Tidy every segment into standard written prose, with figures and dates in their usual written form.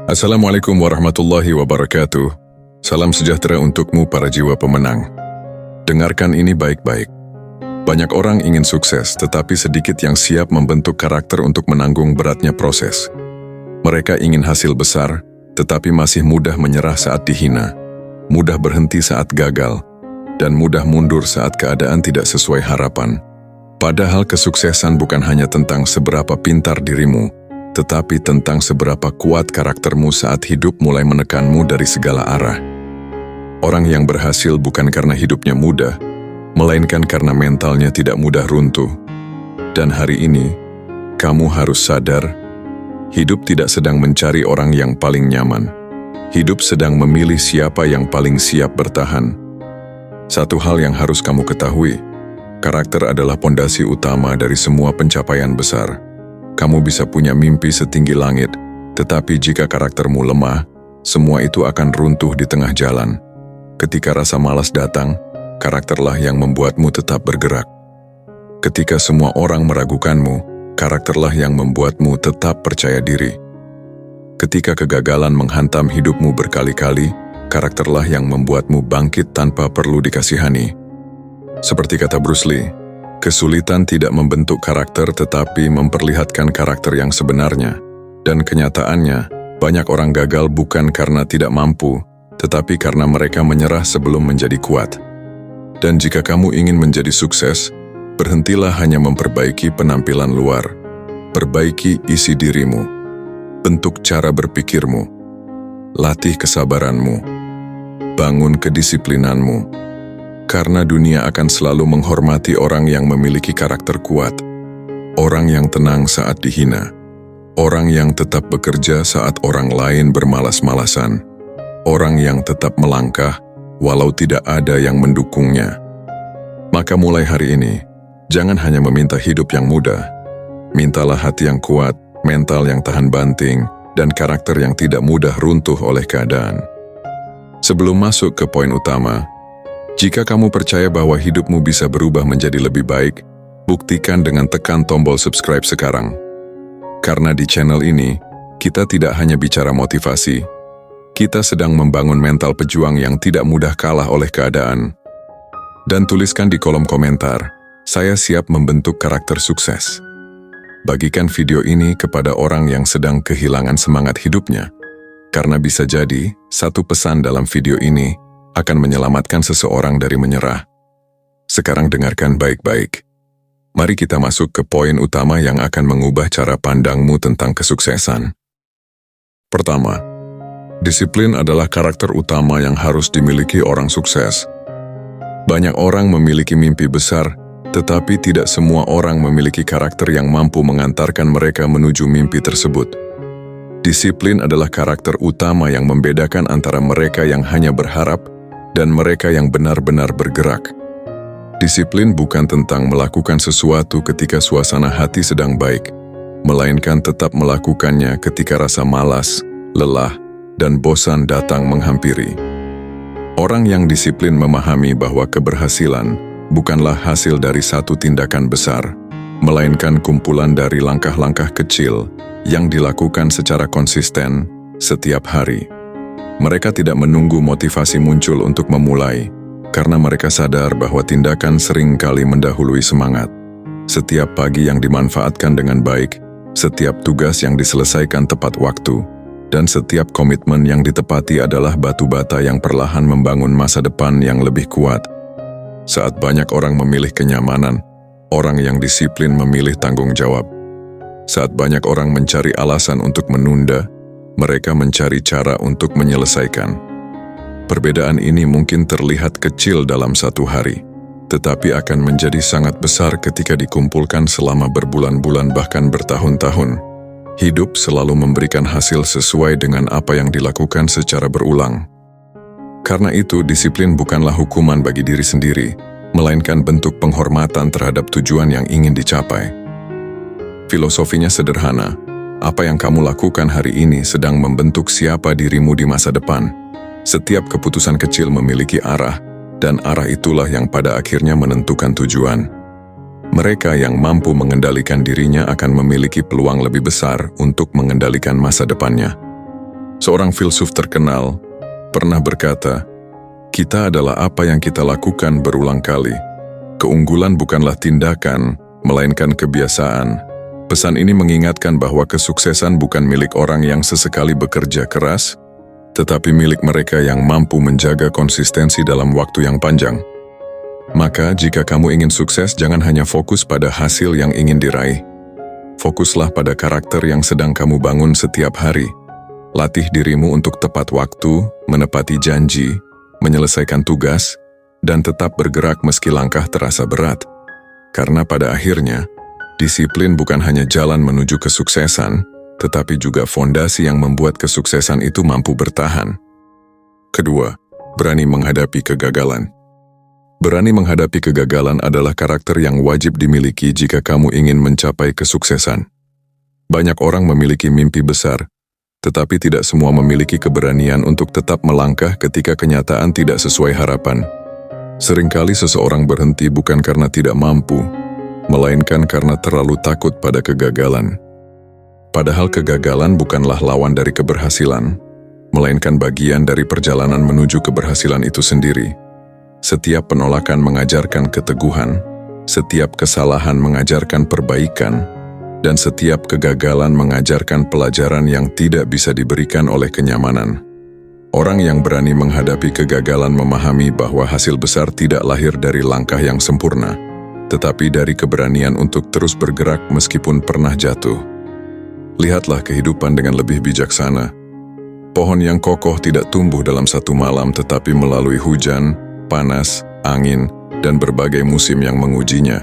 Assalamualaikum warahmatullahi wabarakatuh. Salam sejahtera untukmu para jiwa pemenang. Dengarkan ini baik-baik. Banyak orang ingin sukses, tetapi sedikit yang siap membentuk karakter untuk menanggung beratnya proses. Mereka ingin hasil besar, tetapi masih mudah menyerah saat dihina, mudah berhenti saat gagal, dan mudah mundur saat keadaan tidak sesuai harapan. Padahal kesuksesan bukan hanya tentang seberapa pintar dirimu, tetapi tentang seberapa kuat karaktermu saat hidup mulai menekanmu dari segala arah. Orang yang berhasil bukan karena hidupnya mudah, melainkan karena mentalnya tidak mudah runtuh. Dan hari ini, kamu harus sadar, hidup tidak sedang mencari orang yang paling nyaman. Hidup sedang memilih siapa yang paling siap bertahan. Satu hal yang harus kamu ketahui, karakter adalah pondasi utama dari semua pencapaian besar. Kamu bisa punya mimpi setinggi langit, tetapi jika karaktermu lemah, semua itu akan runtuh di tengah jalan. Ketika rasa malas datang, karakterlah yang membuatmu tetap bergerak. Ketika semua orang meragukanmu, karakterlah yang membuatmu tetap percaya diri. Ketika kegagalan menghantam hidupmu berkali-kali, karakterlah yang membuatmu bangkit tanpa perlu dikasihani. Seperti kata Bruce Lee, kesulitan tidak membentuk karakter tetapi memperlihatkan karakter yang sebenarnya. Dan kenyataannya, banyak orang gagal bukan karena tidak mampu, tetapi karena mereka menyerah sebelum menjadi kuat. Dan jika kamu ingin menjadi sukses, berhentilah hanya memperbaiki penampilan luar. Perbaiki isi dirimu, bentuk cara berpikirmu, latih kesabaranmu, bangun kedisiplinanmu. Karena dunia akan selalu menghormati orang yang memiliki karakter kuat, orang yang tenang saat dihina, orang yang tetap bekerja saat orang lain bermalas-malasan, orang yang tetap melangkah walau tidak ada yang mendukungnya. Maka mulai hari ini, jangan hanya meminta hidup yang mudah, mintalah hati yang kuat, mental yang tahan banting, dan karakter yang tidak mudah runtuh oleh keadaan. Sebelum masuk ke poin utama, jika kamu percaya bahwa hidupmu bisa berubah menjadi lebih baik, buktikan dengan tekan tombol subscribe sekarang. Karena di channel ini, kita tidak hanya bicara motivasi, kita sedang membangun mental pejuang yang tidak mudah kalah oleh keadaan. Dan tuliskan di kolom komentar, saya siap membentuk karakter sukses. Bagikan video ini kepada orang yang sedang kehilangan semangat hidupnya, karena bisa jadi satu pesan dalam video ini akan menyelamatkan seseorang dari menyerah. Sekarang dengarkan baik-baik. Mari kita masuk ke poin utama yang akan mengubah cara pandangmu tentang kesuksesan. Pertama, disiplin adalah karakter utama yang harus dimiliki orang sukses. Banyak orang memiliki mimpi besar, tetapi tidak semua orang memiliki karakter yang mampu mengantarkan mereka menuju mimpi tersebut. Disiplin adalah karakter utama yang membedakan antara mereka yang hanya berharap dan mereka yang benar-benar bergerak. Disiplin bukan tentang melakukan sesuatu ketika suasana hati sedang baik, melainkan tetap melakukannya ketika rasa malas, lelah, dan bosan datang menghampiri. Orang yang disiplin memahami bahwa keberhasilan bukanlah hasil dari satu tindakan besar, melainkan kumpulan dari langkah-langkah kecil yang dilakukan secara konsisten setiap hari. Mereka tidak menunggu motivasi muncul untuk memulai, karena mereka sadar bahwa tindakan sering kali mendahului semangat. Setiap pagi yang dimanfaatkan dengan baik, setiap tugas yang diselesaikan tepat waktu, dan setiap komitmen yang ditepati adalah batu bata yang perlahan membangun masa depan yang lebih kuat. Saat banyak orang memilih kenyamanan, orang yang disiplin memilih tanggung jawab. Saat banyak orang mencari alasan untuk menunda, mereka mencari cara untuk menyelesaikan. Perbedaan ini mungkin terlihat kecil dalam satu hari, tetapi akan menjadi sangat besar ketika dikumpulkan selama berbulan-bulan bahkan bertahun-tahun. Hidup selalu memberikan hasil sesuai dengan apa yang dilakukan secara berulang. Karena itu, disiplin bukanlah hukuman bagi diri sendiri, melainkan bentuk penghormatan terhadap tujuan yang ingin dicapai. Filosofinya sederhana. Apa yang kamu lakukan hari ini sedang membentuk siapa dirimu di masa depan. Setiap keputusan kecil memiliki arah, dan arah itulah yang pada akhirnya menentukan tujuan. Mereka yang mampu mengendalikan dirinya akan memiliki peluang lebih besar untuk mengendalikan masa depannya. Seorang filsuf terkenal pernah berkata, "Kita adalah apa yang kita lakukan berulang kali. Keunggulan bukanlah tindakan, melainkan kebiasaan." Pesan ini mengingatkan bahwa kesuksesan bukan milik orang yang sesekali bekerja keras, tetapi milik mereka yang mampu menjaga konsistensi dalam waktu yang panjang. Maka, jika kamu ingin sukses, jangan hanya fokus pada hasil yang ingin diraih. Fokuslah pada karakter yang sedang kamu bangun setiap hari. Latih dirimu untuk tepat waktu, menepati janji, menyelesaikan tugas, dan tetap bergerak meski langkah terasa berat. Karena pada akhirnya, disiplin bukan hanya jalan menuju kesuksesan, tetapi juga fondasi yang membuat kesuksesan itu mampu bertahan. Kedua, berani menghadapi kegagalan. Berani menghadapi kegagalan adalah karakter yang wajib dimiliki jika kamu ingin mencapai kesuksesan. Banyak orang memiliki mimpi besar, tetapi tidak semua memiliki keberanian untuk tetap melangkah ketika kenyataan tidak sesuai harapan. Seringkali seseorang berhenti bukan karena tidak mampu, melainkan karena terlalu takut pada kegagalan. Padahal kegagalan bukanlah lawan dari keberhasilan, melainkan bagian dari perjalanan menuju keberhasilan itu sendiri. Setiap penolakan mengajarkan keteguhan, setiap kesalahan mengajarkan perbaikan, dan setiap kegagalan mengajarkan pelajaran yang tidak bisa diberikan oleh kenyamanan. Orang yang berani menghadapi kegagalan memahami bahwa hasil besar tidak lahir dari langkah yang sempurna, tetapi dari keberanian untuk terus bergerak meskipun pernah jatuh. Lihatlah kehidupan dengan lebih bijaksana. Pohon yang kokoh tidak tumbuh dalam satu malam, tetapi melalui hujan, panas, angin, dan berbagai musim yang mengujinya.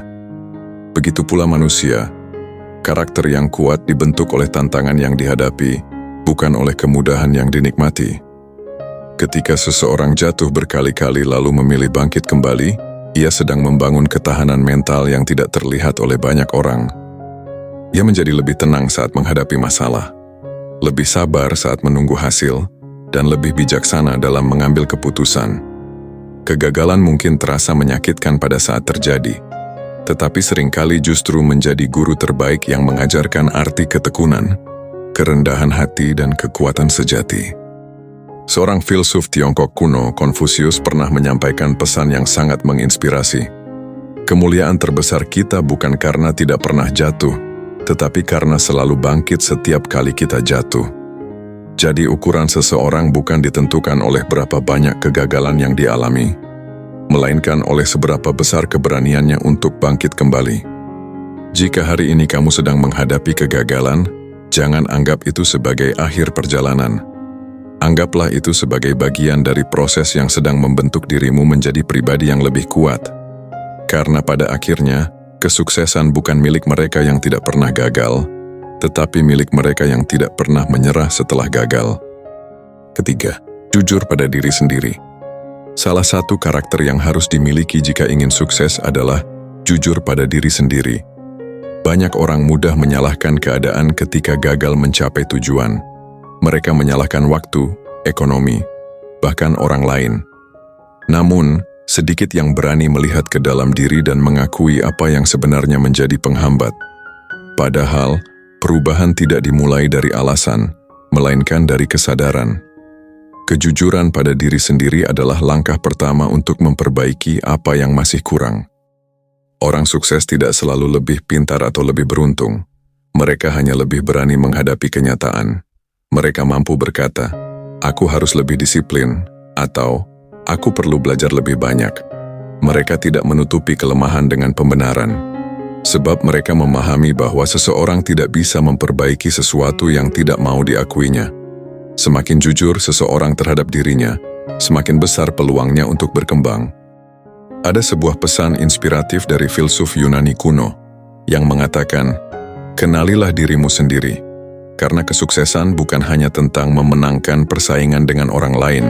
Begitu pula manusia, karakter yang kuat dibentuk oleh tantangan yang dihadapi, bukan oleh kemudahan yang dinikmati. Ketika seseorang jatuh berkali-kali lalu memilih bangkit kembali, ia sedang membangun ketahanan mental yang tidak terlihat oleh banyak orang. Ia menjadi lebih tenang saat menghadapi masalah, lebih sabar saat menunggu hasil, dan lebih bijaksana dalam mengambil keputusan. Kegagalan mungkin terasa menyakitkan pada saat terjadi, tetapi seringkali justru menjadi guru terbaik yang mengajarkan arti ketekunan, kerendahan hati, dan kekuatan sejati. Seorang filsuf Tiongkok kuno, Konfusius, pernah menyampaikan pesan yang sangat menginspirasi. Kemuliaan terbesar kita bukan karena tidak pernah jatuh, tetapi karena selalu bangkit setiap kali kita jatuh. Jadi ukuran seseorang bukan ditentukan oleh berapa banyak kegagalan yang dialami, melainkan oleh seberapa besar keberaniannya untuk bangkit kembali. Jika hari ini kamu sedang menghadapi kegagalan, jangan anggap itu sebagai akhir perjalanan. Anggaplah itu sebagai bagian dari proses yang sedang membentuk dirimu menjadi pribadi yang lebih kuat. Karena pada akhirnya, kesuksesan bukan milik mereka yang tidak pernah gagal, tetapi milik mereka yang tidak pernah menyerah setelah gagal. Ketiga, jujur pada diri sendiri. Salah satu karakter yang harus dimiliki jika ingin sukses adalah jujur pada diri sendiri. Banyak orang mudah menyalahkan keadaan ketika gagal mencapai tujuan. Mereka menyalahkan waktu, ekonomi, bahkan orang lain. Namun, sedikit yang berani melihat ke dalam diri dan mengakui apa yang sebenarnya menjadi penghambat. Padahal, perubahan tidak dimulai dari alasan, melainkan dari kesadaran. Kejujuran pada diri sendiri adalah langkah pertama untuk memperbaiki apa yang masih kurang. Orang sukses tidak selalu lebih pintar atau lebih beruntung. Mereka hanya lebih berani menghadapi kenyataan. Mereka mampu berkata, "Aku harus lebih disiplin," atau "Aku perlu belajar lebih banyak." Mereka tidak menutupi kelemahan dengan pembenaran. Sebab mereka memahami bahwa seseorang tidak bisa memperbaiki sesuatu yang tidak mau diakuinya. Semakin jujur seseorang terhadap dirinya, semakin besar peluangnya untuk berkembang. Ada sebuah pesan inspiratif dari filsuf Yunani kuno yang mengatakan, "Kenalilah dirimu sendiri, karena kesuksesan bukan hanya tentang memenangkan persaingan dengan orang lain,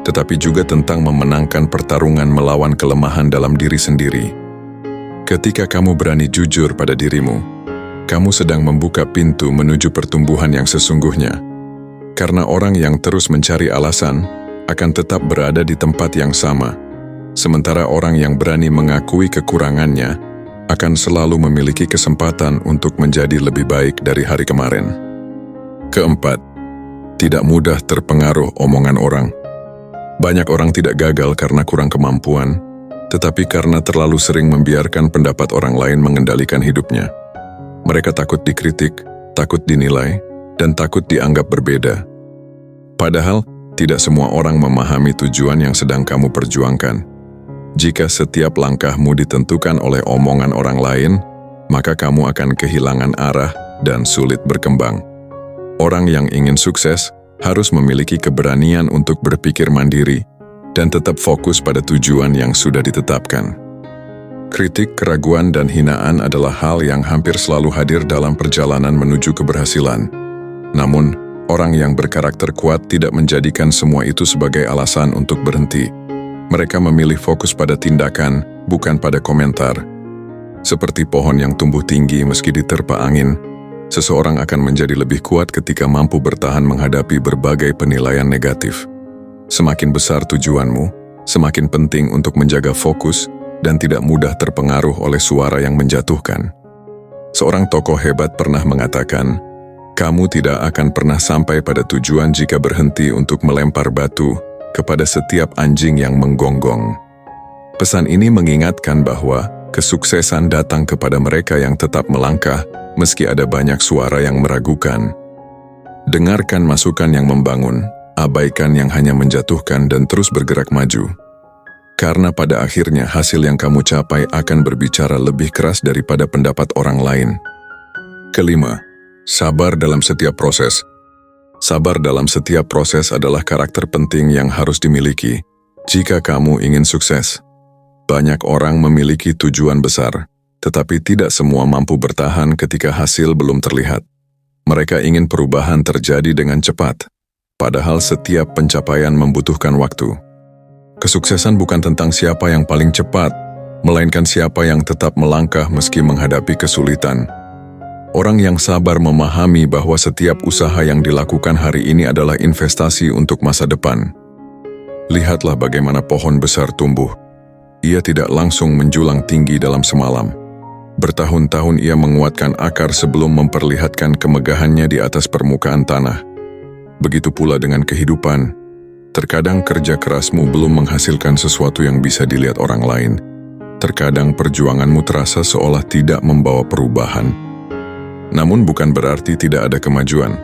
tetapi juga tentang memenangkan pertarungan melawan kelemahan dalam diri sendiri." Ketika kamu berani jujur pada dirimu, kamu sedang membuka pintu menuju pertumbuhan yang sesungguhnya. Karena orang yang terus mencari alasan akan tetap berada di tempat yang sama, sementara orang yang berani mengakui kekurangannya akan selalu memiliki kesempatan untuk menjadi lebih baik dari hari kemarin. Keempat, tidak mudah terpengaruh omongan orang. Banyak orang tidak gagal karena kurang kemampuan, tetapi karena terlalu sering membiarkan pendapat orang lain mengendalikan hidupnya. Mereka takut dikritik, takut dinilai, dan takut dianggap berbeda. Padahal, tidak semua orang memahami tujuan yang sedang kamu perjuangkan. Jika setiap langkahmu ditentukan oleh omongan orang lain, maka kamu akan kehilangan arah dan sulit berkembang. Orang yang ingin sukses harus memiliki keberanian untuk berpikir mandiri dan tetap fokus pada tujuan yang sudah ditetapkan. Kritik, keraguan, dan hinaan adalah hal yang hampir selalu hadir dalam perjalanan menuju keberhasilan. Namun, orang yang berkarakter kuat tidak menjadikan semua itu sebagai alasan untuk berhenti. Mereka memilih fokus pada tindakan, bukan pada komentar. Seperti pohon yang tumbuh tinggi meski diterpa angin, seseorang akan menjadi lebih kuat ketika mampu bertahan menghadapi berbagai penilaian negatif. Semakin besar tujuanmu, semakin penting untuk menjaga fokus dan tidak mudah terpengaruh oleh suara yang menjatuhkan. Seorang tokoh hebat pernah mengatakan, "Kamu tidak akan pernah sampai pada tujuan jika berhenti untuk melempar batu kepada setiap anjing yang menggonggong." Pesan ini mengingatkan bahwa kesuksesan datang kepada mereka yang tetap melangkah meski ada banyak suara yang meragukan. Dengarkan masukan yang membangun, abaikan yang hanya menjatuhkan dan terus bergerak maju. Karena pada akhirnya hasil yang kamu capai akan berbicara lebih keras daripada pendapat orang lain. Kelima, sabar dalam setiap proses. Sabar dalam setiap proses adalah karakter penting yang harus dimiliki jika kamu ingin sukses. Banyak orang memiliki tujuan besar, tetapi tidak semua mampu bertahan ketika hasil belum terlihat. Mereka ingin perubahan terjadi dengan cepat, padahal setiap pencapaian membutuhkan waktu. Kesuksesan bukan tentang siapa yang paling cepat, melainkan siapa yang tetap melangkah meski menghadapi kesulitan. Orang yang sabar memahami bahwa setiap usaha yang dilakukan hari ini adalah investasi untuk masa depan. Lihatlah bagaimana pohon besar tumbuh. Ia tidak langsung menjulang tinggi dalam semalam. Bertahun-tahun ia menguatkan akar sebelum memperlihatkan kemegahannya di atas permukaan tanah. Begitu pula dengan kehidupan. Terkadang kerja kerasmu belum menghasilkan sesuatu yang bisa dilihat orang lain. Terkadang perjuanganmu terasa seolah tidak membawa perubahan. Namun bukan berarti tidak ada kemajuan.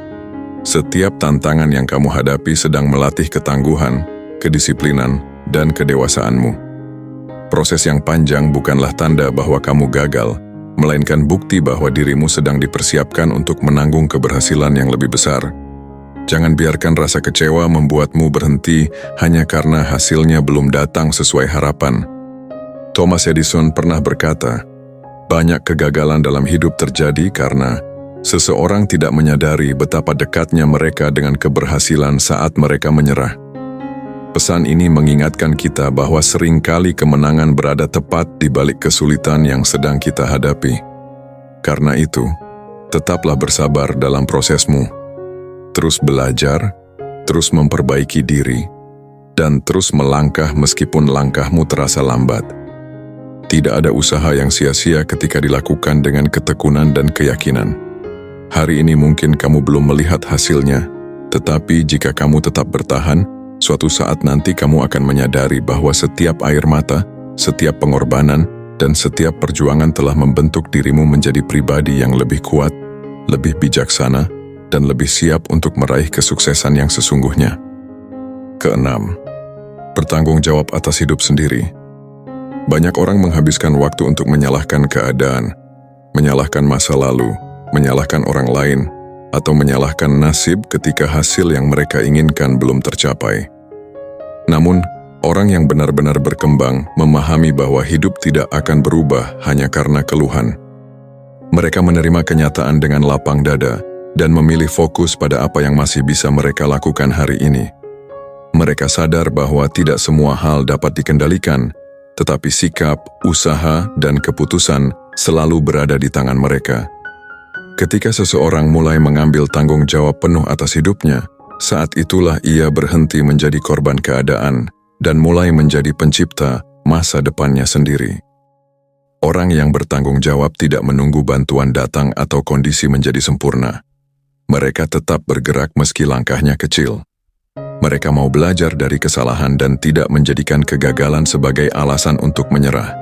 Setiap tantangan yang kamu hadapi sedang melatih ketangguhan, kedisiplinan, dan kedewasaanmu. Proses yang panjang bukanlah tanda bahwa kamu gagal, melainkan bukti bahwa dirimu sedang dipersiapkan untuk menanggung keberhasilan yang lebih besar. Jangan biarkan rasa kecewa membuatmu berhenti hanya karena hasilnya belum datang sesuai harapan. Thomas Edison pernah berkata, "Banyak kegagalan dalam hidup terjadi karena seseorang tidak menyadari betapa dekatnya mereka dengan keberhasilan saat mereka menyerah." Pesan ini mengingatkan kita bahwa seringkali kemenangan berada tepat di balik kesulitan yang sedang kita hadapi. Karena itu, tetaplah bersabar dalam prosesmu. Terus belajar, terus memperbaiki diri, dan terus melangkah meskipun langkahmu terasa lambat. Tidak ada usaha yang sia-sia ketika dilakukan dengan ketekunan dan keyakinan. Hari ini mungkin kamu belum melihat hasilnya, tetapi jika kamu tetap bertahan, suatu saat nanti kamu akan menyadari bahwa setiap air mata, setiap pengorbanan, dan setiap perjuangan telah membentuk dirimu menjadi pribadi yang lebih kuat, lebih bijaksana, dan lebih siap untuk meraih kesuksesan yang sesungguhnya. Keenam, bertanggung jawab atas hidup sendiri. Banyak orang menghabiskan waktu untuk menyalahkan keadaan, menyalahkan masa lalu, menyalahkan orang lain, atau menyalahkan nasib ketika hasil yang mereka inginkan belum tercapai. Namun, orang yang benar-benar berkembang memahami bahwa hidup tidak akan berubah hanya karena keluhan. Mereka menerima kenyataan dengan lapang dada dan memilih fokus pada apa yang masih bisa mereka lakukan hari ini. Mereka sadar bahwa tidak semua hal dapat dikendalikan, tetapi sikap, usaha, dan keputusan selalu berada di tangan mereka. Ketika seseorang mulai mengambil tanggung jawab penuh atas hidupnya, saat itulah ia berhenti menjadi korban keadaan dan mulai menjadi pencipta masa depannya sendiri. Orang yang bertanggung jawab tidak menunggu bantuan datang atau kondisi menjadi sempurna. mereka tetap bergerak meski langkahnya kecil. Mereka mau belajar dari kesalahan dan tidak menjadikan kegagalan sebagai alasan untuk menyerah.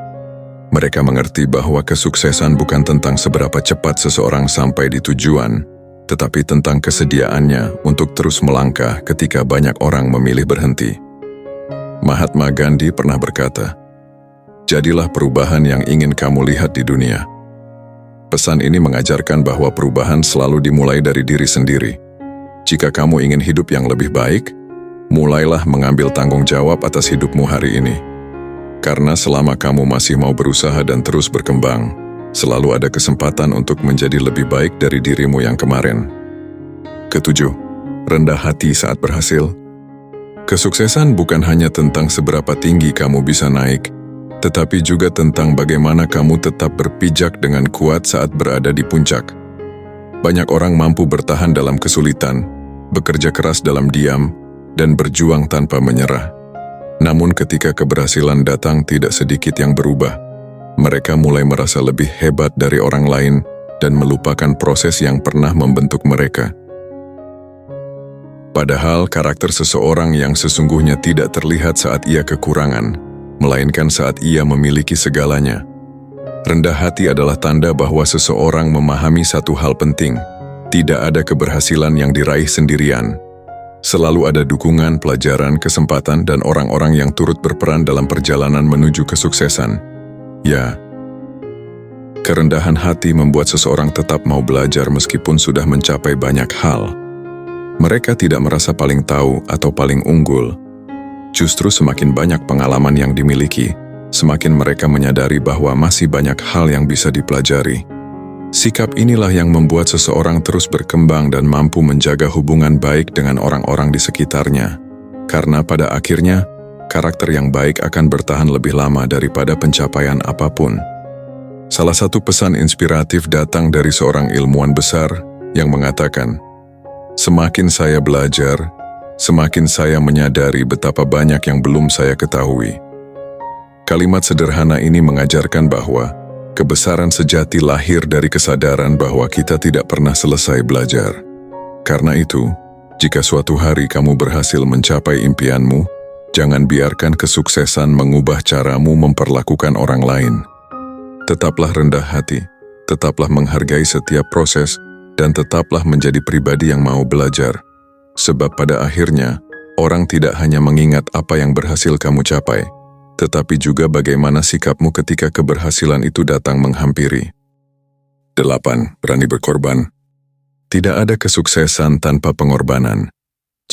Mereka mengerti bahwa kesuksesan bukan tentang seberapa cepat seseorang sampai di tujuan, tetapi tentang kesediaannya untuk terus melangkah ketika banyak orang memilih berhenti. Mahatma Gandhi pernah berkata, "Jadilah perubahan yang ingin kamu lihat di dunia." Pesan ini mengajarkan bahwa perubahan selalu dimulai dari diri sendiri. Jika kamu ingin hidup yang lebih baik, mulailah mengambil tanggung jawab atas hidupmu hari ini. Karena selama kamu masih mau berusaha dan terus berkembang, selalu ada kesempatan untuk menjadi lebih baik dari dirimu yang kemarin. Ketujuh, rendah hati saat berhasil. Kesuksesan bukan hanya tentang seberapa tinggi kamu bisa naik, tetapi juga tentang bagaimana kamu tetap berpijak dengan kuat saat berada di puncak. Banyak orang mampu bertahan dalam kesulitan, bekerja keras dalam diam, dan berjuang tanpa menyerah. Namun ketika keberhasilan datang, tidak sedikit yang berubah. Mereka mulai merasa lebih hebat dari orang lain dan melupakan proses yang pernah membentuk mereka. Padahal karakter seseorang yang sesungguhnya tidak terlihat saat ia kekurangan, melainkan saat ia memiliki segalanya. Rendah hati adalah tanda bahwa seseorang memahami satu hal penting: tidak ada keberhasilan yang diraih sendirian. Selalu ada dukungan, pelajaran, kesempatan, dan orang-orang yang turut berperan dalam perjalanan menuju kesuksesan. Ya, kerendahan hati membuat seseorang tetap mau belajar meskipun sudah mencapai banyak hal. Mereka tidak merasa paling tahu atau paling unggul. Justru semakin banyak pengalaman yang dimiliki, semakin mereka menyadari bahwa masih banyak hal yang bisa dipelajari. Sikap inilah yang membuat seseorang terus berkembang dan mampu menjaga hubungan baik dengan orang-orang di sekitarnya. Karena pada akhirnya, karakter yang baik akan bertahan lebih lama daripada pencapaian apapun. Salah satu pesan inspiratif datang dari seorang ilmuwan besar yang mengatakan, "Semakin saya belajar, semakin saya menyadari betapa banyak yang belum saya ketahui." Kalimat sederhana ini mengajarkan bahwa kebesaran sejati lahir dari kesadaran bahwa kita tidak pernah selesai belajar. Karena itu, jika suatu hari kamu berhasil mencapai impianmu, jangan biarkan kesuksesan mengubah caramu memperlakukan orang lain. Tetaplah rendah hati, tetaplah menghargai setiap proses, dan tetaplah menjadi pribadi yang mau belajar. Sebab pada akhirnya, orang tidak hanya mengingat apa yang berhasil kamu capai, tetapi juga bagaimana sikapmu ketika keberhasilan itu datang menghampiri. 8. Berani berkorban. Tidak ada kesuksesan tanpa pengorbanan.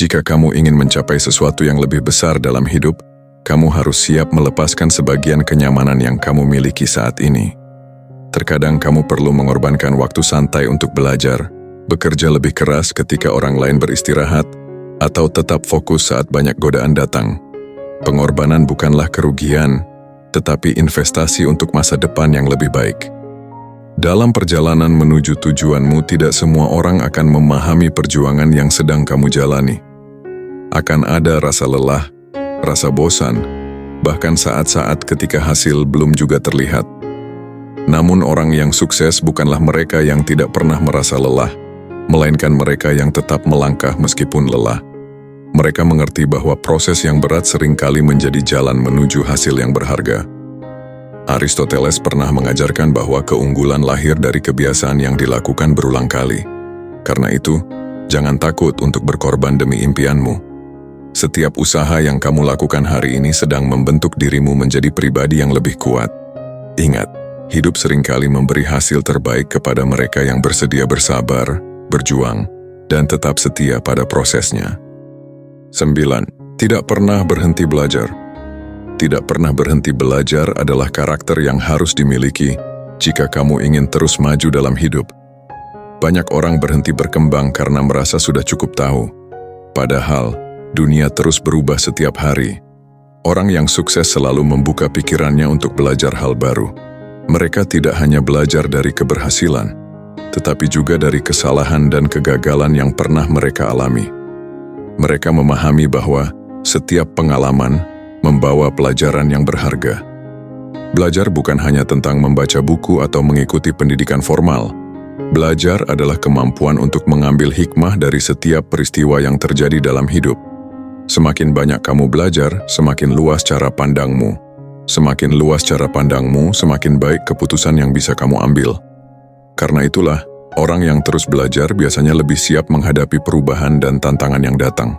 Jika kamu ingin mencapai sesuatu yang lebih besar dalam hidup, kamu harus siap melepaskan sebagian kenyamanan yang kamu miliki saat ini. Terkadang kamu perlu mengorbankan waktu santai untuk belajar, bekerja lebih keras ketika orang lain beristirahat, atau tetap fokus saat banyak godaan datang. Pengorbanan bukanlah kerugian, tetapi investasi untuk masa depan yang lebih baik. Dalam perjalanan menuju tujuanmu, tidak semua orang akan memahami perjuangan yang sedang kamu jalani. Akan ada rasa lelah, rasa bosan, bahkan saat-saat ketika hasil belum juga terlihat. Namun orang yang sukses bukanlah mereka yang tidak pernah merasa lelah, melainkan mereka yang tetap melangkah meskipun lelah. Mereka mengerti bahwa proses yang berat seringkali menjadi jalan menuju hasil yang berharga. Aristoteles pernah mengajarkan bahwa keunggulan lahir dari kebiasaan yang dilakukan berulang kali. Karena itu, jangan takut untuk berkorban demi impianmu. Setiap usaha yang kamu lakukan hari ini sedang membentuk dirimu menjadi pribadi yang lebih kuat. Ingat, hidup seringkali memberi hasil terbaik kepada mereka yang bersedia bersabar, berjuang, dan tetap setia pada prosesnya. 9. Tidak pernah berhenti belajar. Tidak pernah berhenti belajar adalah karakter yang harus dimiliki jika kamu ingin terus maju dalam hidup. Banyak orang berhenti berkembang karena merasa sudah cukup tahu. Padahal, dunia terus berubah setiap hari. Orang yang sukses selalu membuka pikirannya untuk belajar hal baru. Mereka tidak hanya belajar dari keberhasilan, tetapi juga dari kesalahan dan kegagalan yang pernah mereka alami. Mereka memahami bahwa setiap pengalaman membawa pelajaran yang berharga. Belajar bukan hanya tentang membaca buku atau mengikuti pendidikan formal, Belajar adalah kemampuan untuk mengambil hikmah dari setiap peristiwa yang terjadi dalam hidup. Semakin banyak kamu belajar, semakin luas cara pandangmu. Semakin luas cara pandangmu, semakin baik keputusan yang bisa kamu ambil. Karena itulah, orang yang terus belajar biasanya lebih siap menghadapi perubahan dan tantangan yang datang.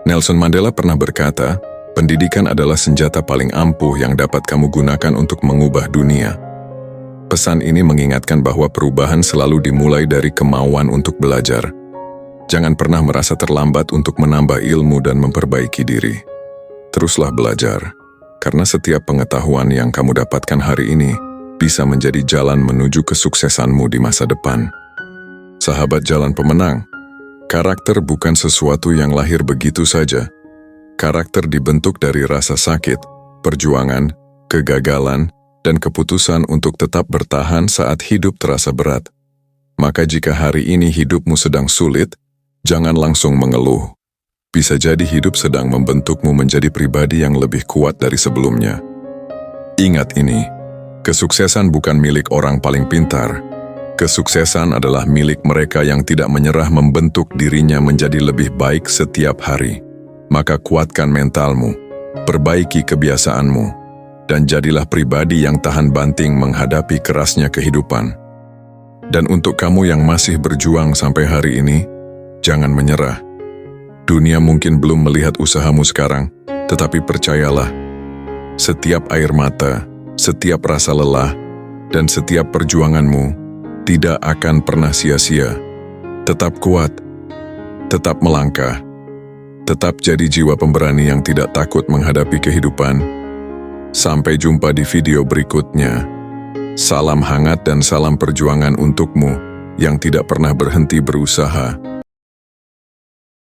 Nelson Mandela pernah berkata, pendidikan adalah senjata paling ampuh yang dapat kamu gunakan untuk mengubah dunia. Pesan ini mengingatkan bahwa perubahan selalu dimulai dari kemauan untuk belajar. Jangan pernah merasa terlambat untuk menambah ilmu dan memperbaiki diri. Teruslah belajar, karena setiap pengetahuan yang kamu dapatkan hari ini bisa menjadi jalan menuju kesuksesanmu di masa depan. Sahabat jalan pemenang, karakter bukan sesuatu yang lahir begitu saja. Karakter dibentuk dari rasa sakit, perjuangan, kegagalan, dan keputusan untuk tetap bertahan saat hidup terasa berat. Maka jika hari ini hidupmu sedang sulit, jangan langsung mengeluh. Bisa jadi hidup sedang membentukmu menjadi pribadi yang lebih kuat dari sebelumnya. Ingat ini, kesuksesan bukan milik orang paling pintar. Kesuksesan adalah milik mereka yang tidak menyerah membentuk dirinya menjadi lebih baik setiap hari. Maka kuatkan mentalmu, perbaiki kebiasaanmu, dan jadilah pribadi yang tahan banting menghadapi kerasnya kehidupan. Dan untuk kamu yang masih berjuang sampai hari ini, jangan menyerah. Dunia mungkin belum melihat usahamu sekarang, tetapi percayalah, setiap air mata, setiap rasa lelah, dan setiap perjuanganmu tidak akan pernah sia-sia. Tetap kuat, tetap melangkah, tetap jadi jiwa pemberani yang tidak takut menghadapi kehidupan. Sampai jumpa di video berikutnya. Salam hangat dan salam perjuangan untukmu yang tidak pernah berhenti berusaha.